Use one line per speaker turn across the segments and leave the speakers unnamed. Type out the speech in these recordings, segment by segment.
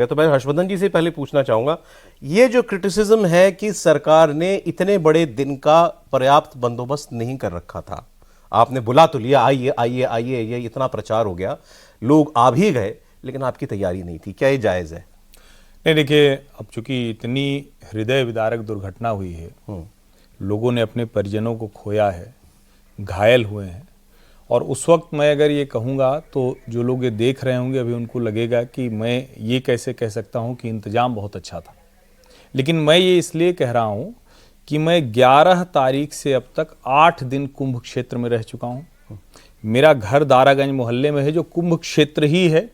तो मैं हर्षवर्धन जी से पहले पूछना चाहूंगा, ये जो क्रिटिसिज्म है कि सरकार ने इतने बड़े दिन का पर्याप्त बंदोबस्त नहीं कर रखा था, आपने बुला तो लिया आइए आइए आइए, ये इतना प्रचार हो गया, लोग आ भी गए, लेकिन आपकी तैयारी नहीं थी, क्या ये जायज है?
नहीं, देखिए, अब चूंकि इतनी हृदय विदारक दुर्घटना हुई है, लोगों ने अपने परिजनों को खोया है, घायल हुए हैं, और उस वक्त मैं अगर ये कहूँगा तो जो लोग ये देख रहे होंगे अभी उनको लगेगा कि मैं ये कैसे कह सकता हूँ कि इंतज़ाम बहुत अच्छा था। लेकिन मैं ये इसलिए कह रहा हूँ कि मैं 11 तारीख से अब तक 8 दिन कुंभ क्षेत्र में रह चुका हूँ। मेरा घर दारागंज मोहल्ले में है जो कुंभ क्षेत्र ही है,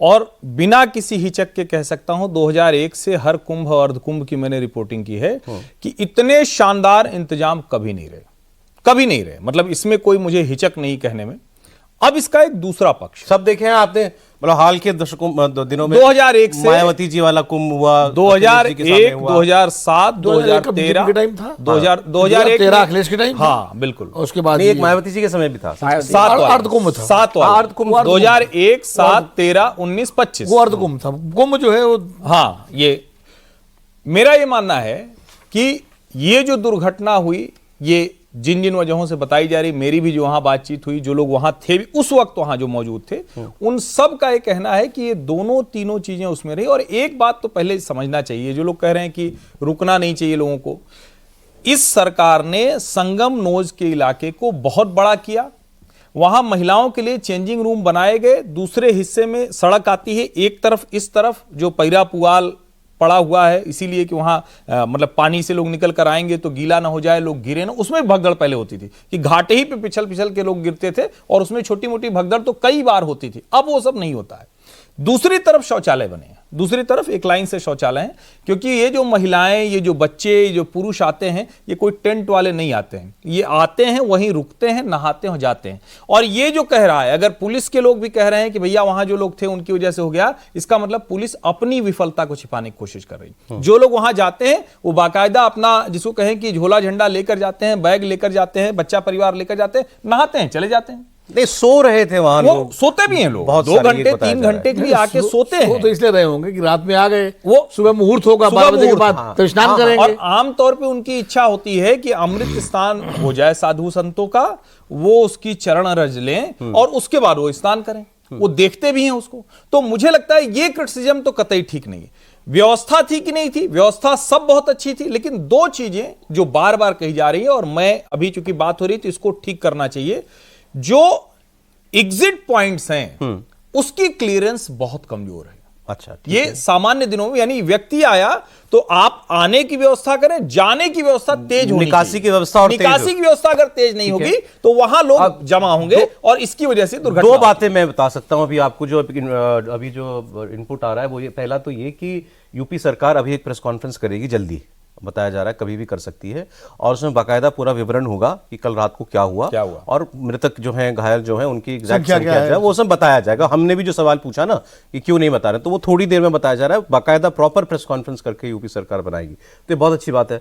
और बिना किसी हिचक के कह सकता हूं 2001 से हर कुंभ और अर्ध कुंभ की मैंने रिपोर्टिंग की है कि इतने शानदार इंतजाम कभी नहीं रहे, कभी नहीं रहे। मतलब इसमें कोई मुझे हिचक नहीं कहने में। अब इसका एक दूसरा पक्ष,
सब देखे हैं आपने, मतलब हाल के दशकों दिनों में
2001 से
मायावती जी वाला कुंभ हुआ,
2001, 2007, 2013
के टाइम था,
2001
अखिलेश के टाइम,
हाँ बिल्कुल,
उसके बाद
नहीं, एक मायावती जी के समय भी था,
अर्ध कुंभ था,
2001, 7, 13, 19, 25
वो अर्ध कुंभ था। कुंभ जो है वो,
हाँ, ये मेरा ये मानना है कि ये जो दुर्घटना हुई, ये जिन जिन वजहों से बताई जा रही, मेरी भी जो वहां बातचीत हुई, जो लोग वहां थे उस वक्त वहां जो मौजूद थे, उन सब का ये कहना है कि ये दोनों तीनों चीजें उसमें रही। और एक बात तो पहले समझना चाहिए, जो लोग कह रहे हैं कि रुकना नहीं चाहिए लोगों को, इस सरकार ने संगम नोज के इलाके को बहुत बड़ा किया, वहां महिलाओं के लिए चेंजिंग रूम बनाए गए, दूसरे हिस्से में सड़क आती है, एक तरफ इस तरफ जो पैरा पुआल पड़ा हुआ है, इसीलिए कि वहां मतलब पानी से लोग निकल कर आएंगे तो गीला ना हो जाए, लोग गिरे ना, उसमें भगदड़ पहले होती थी कि घाटे ही पे पिछल पिछल के लोग गिरते थे, और उसमें छोटी मोटी भगदड़ तो कई बार होती थी। अब वो सब नहीं होता है। दूसरी तरफ शौचालय बने हैं, दूसरी तरफ एक लाइन से शौचालय हैं, क्योंकि ये जो महिलाएं, ये जो बच्चे, ये जो पुरुष आते हैं, ये कोई टेंट वाले नहीं आते हैं, ये आते हैं वहीं रुकते हैं, नहाते हैं, जाते हैं। और ये जो कह रहा है, अगर पुलिस के लोग भी कह रहे हैं कि भैया वहां जो लोग थे उनकी वजह से हो गया, इसका मतलब पुलिस अपनी विफलता को छिपाने की कोशिश कर रही। जो लोग वहां जाते हैं वो बाकायदा अपना, जिसको कहें कि झोला झंडा लेकर जाते हैं, बैग लेकर जाते हैं, बच्चा परिवार लेकर जाते हैं, नहाते हैं, चले जाते हैं।
नहीं, सो रहे थे वहां लोग,
सोते भी हैं लोग, 2 घंटे 3 घंटे के लिए आके सोते हैं।
तो इसलिए रहे होंगे कि रात में आ गए,
वो
सुबह मुहूर्त होगा 12 बजे के बाद तो स्नान करेंगे।
और आमतौर पे उनकी इच्छा होती है कि अमृत स्नान हो जाए साधु संतों का, वो उसकी चरण रज लें और उसके बाद वो स्नान करें। वो देखते भी हैं उसको। तो मुझे लगता है ये क्रिटिसिज्म तो कतई ठीक नहीं है। व्यवस्था थी कि नहीं थी, व्यवस्था सब बहुत अच्छी थी, लेकिन 2 चीजें जो बार बार कही जा रही है, और मैं अभी चूंकि बात हो रही तो इसको ठीक करना चाहिए। जो एग्जिट पॉइंट्स हैं उसकी क्लियरेंस बहुत कमजोर है।
अच्छा,
ये सामान्य दिनों में, यानी व्यक्ति आया तो आप आने की व्यवस्था करें, जाने की व्यवस्था तेज होनी,
निकासी की व्यवस्था, और
निकासी की व्यवस्था अगर तेज नहीं होगी तो वहां लोग जमा होंगे, और इसकी वजह से दुर्घटना।
2 बातें मैं बता सकता हूं अभी आपको, जो अभी जो इनपुट आ रहा है वो ये, पहला तो ये कि यूपी सरकार अभी एक प्रेस कॉन्फ्रेंस करेगी, जल्दी बताया जा रहा है, कभी भी कर सकती है, और उसमें बाकायदा पूरा विवरण होगा कि कल रात को क्या हुआ और मृतक जो हैं, घायल जो हैं, उनकी एग्जैक्ट संख्या क्या है, वो सब बताया जाएगा। हमने भी जो सवाल पूछा ना कि क्यों नहीं बता रहे, तो वो थोड़ी देर में बताया जा रहा है, बाकायदा प्रॉपर प्रेस कॉन्फ्रेंस करके यूपी सरकार बनाएगी, तो ये बहुत अच्छी बात है।